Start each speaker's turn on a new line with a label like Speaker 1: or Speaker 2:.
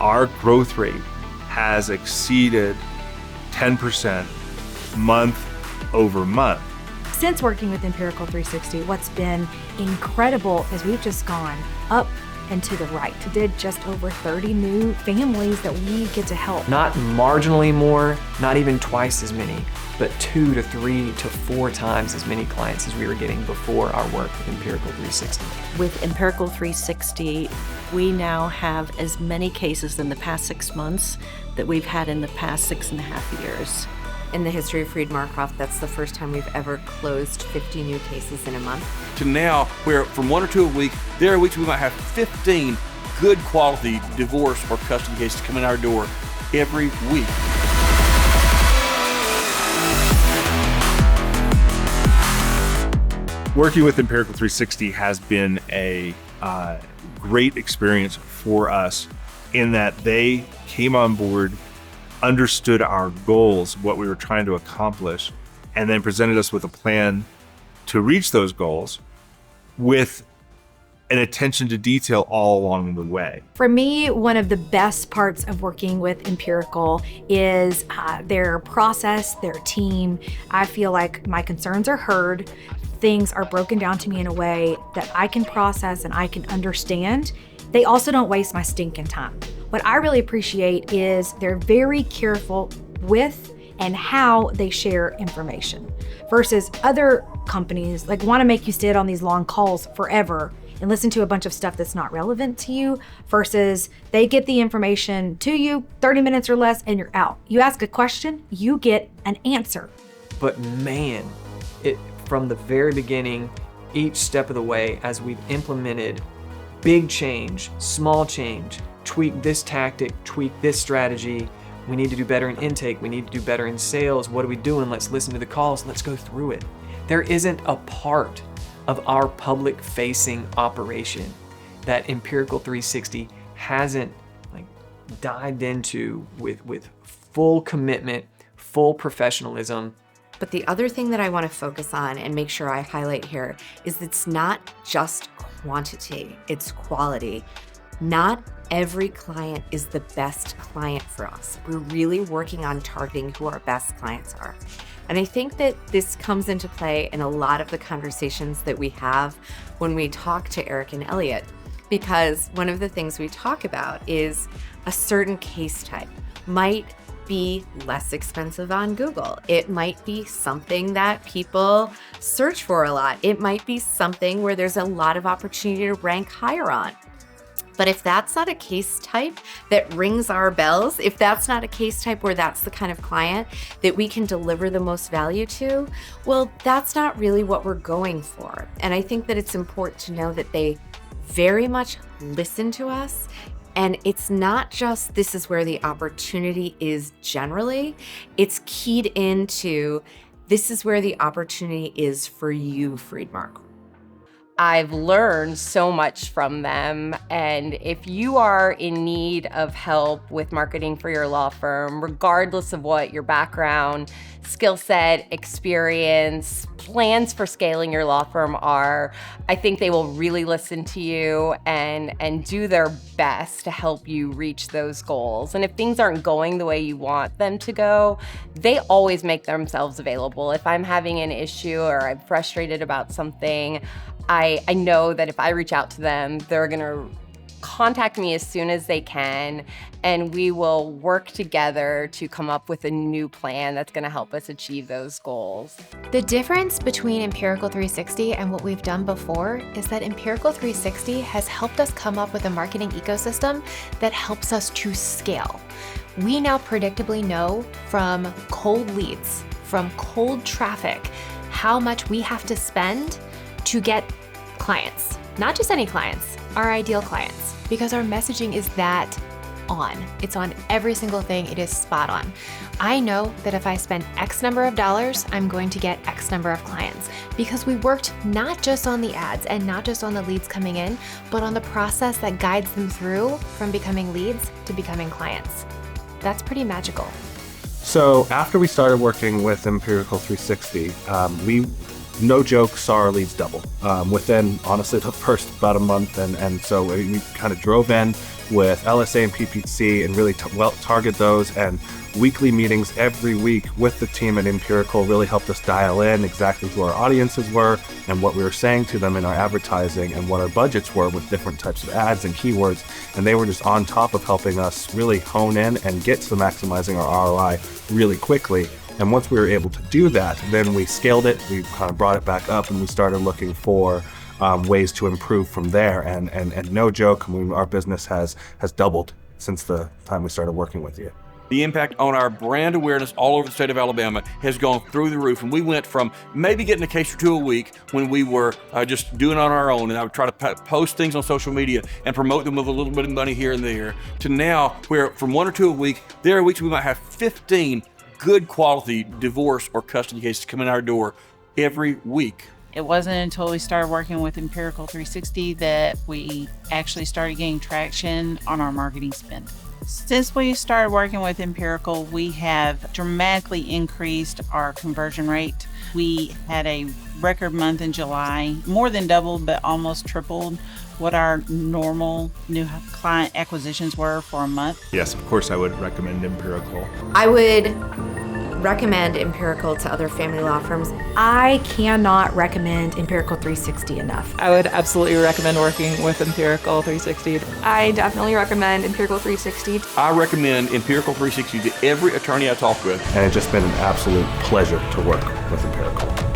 Speaker 1: our growth rate has exceeded 10% month over month.
Speaker 2: Since working with Empirical 360, what's been incredible is we've just gone up and to the right. We did just over 30 new families that we get to help.
Speaker 3: Not marginally more, not even twice as many, but 2 to 3 to 4 times as many clients as we were getting before our work with Empirical 360.
Speaker 4: With Empirical 360, we now have as many cases in the past 6 months that we've had in the past 6.5 years.
Speaker 5: In the history of Freed Markroft, that's the first time we've ever closed 50 new cases in a month.
Speaker 6: To now, where from 1 or 2 a week, there are weeks we might have 15 good quality divorce or custody cases coming our door every week.
Speaker 1: Working with Empirical 360 has been a great experience for us in that they came on board, understood our goals, what we were trying to accomplish, and then presented us with a plan to reach those goals with an attention to detail all along the way.
Speaker 2: For me, one of the best parts of working with Empirical is their process, their team. I feel like my concerns are heard. Things are broken down to me in a way that I can process and I can understand. They also don't waste my stinking time. What I really appreciate is they're very careful with and how they share information versus other companies want to make you sit on these long calls forever and listen to a bunch of stuff that's not relevant to you versus they get the information to you 30 minutes or less and you're out. You ask a question, you get an answer.
Speaker 3: But man, from the very beginning, each step of the way as we've implemented big change, small change, tweak this tactic, tweak this strategy. We need to do better in intake. We need to do better in sales. What are we doing? Let's listen to the calls. Let's go through it. There isn't a part of our public-facing operation that Empirical 360 hasn't dived into with full commitment, full professionalism.
Speaker 5: But the other thing that I want to focus on and make sure I highlight here is it's not just quantity, it's quality. Not every client is the best client for us. We're really working on targeting who our best clients are. And I think that this comes into play in a lot of the conversations that we have when we talk to Eric and Elliot, because one of the things we talk about is a certain case type might be less expensive on Google. It might be something that people search for a lot. It might be something where there's a lot of opportunity to rank higher on. But if that's not a case type that rings our bells, if that's not a case type where that's the kind of client that we can deliver the most value to, well, that's not really what we're going for. And I think that it's important to know that they very much listen to us. And it's not just this is where the opportunity is generally, it's keyed into this is where the opportunity is for you, Freed Markroft.
Speaker 7: I've learned so much from them, and if you are in need of help with marketing for your law firm, regardless of what your background, skill set, experience, plans for scaling your law firm are, I think they will really listen to you and do their best to help you reach those goals. And if things aren't going the way you want them to go, they always make themselves available. If I'm having an issue or I'm frustrated about something, I know that if I reach out to them, they're gonna contact me as soon as they can, and we will work together to come up with a new plan that's gonna help us achieve those goals.
Speaker 8: The difference between Empirical 360 and what we've done before is that Empirical 360 has helped us come up with a marketing ecosystem that helps us to scale. We now predictably know from cold leads, from cold traffic, how much we have to spend to get clients. Not just any clients, our ideal clients, because our messaging is that on. It's on every single thing. It is spot on. I know that if I spend X number of dollars, I'm going to get X number of clients because we worked not just on the ads and not just on the leads coming in, but on the process that guides them through from becoming leads to becoming clients. That's pretty magical.
Speaker 1: So after we started working with Empirical 360, we, no joke, saw our leads double within, honestly, the first about a month. And so we kind of drove in,
Speaker 9: with LSA and PPC and really target those, and weekly meetings every week with the team at Empirical really helped us dial in exactly who our audiences were and what we were saying to them in our advertising and what our budgets were with different types of ads and keywords. And they were just on top of helping us really hone in and get to maximizing our ROI really quickly. And once we were able to do that, then we scaled it, we kind of brought it back up, and we started looking for ways to improve from there. And no joke, I mean, our business has doubled since the time we started working with you.
Speaker 6: The impact on our brand awareness all over the state of Alabama has gone through the roof. And we went from maybe getting a case or two a week when we were just doing it on our own, and I would try to post things on social media and promote them with a little bit of money here and there, to now where from 1 or 2 a week, there are weeks we might have 15 good quality divorce or custody cases come in our door every week.
Speaker 10: It wasn't until we started working with Empirical 360 that we actually started getting traction on our marketing spend. Since we started working with Empirical, we have dramatically increased our conversion rate. We had a record month in July, more than doubled, but almost tripled what our normal new client acquisitions were for a month.
Speaker 1: Yes, of course, I would recommend Empirical.
Speaker 5: I would recommend Empirical to other family law firms.
Speaker 2: I cannot recommend Empirical 360 enough.
Speaker 11: I would absolutely recommend working with Empirical 360.
Speaker 12: I definitely recommend Empirical 360.
Speaker 6: I recommend Empirical 360 to every attorney I talk with.
Speaker 9: And it's just been an absolute pleasure to work with Empirical.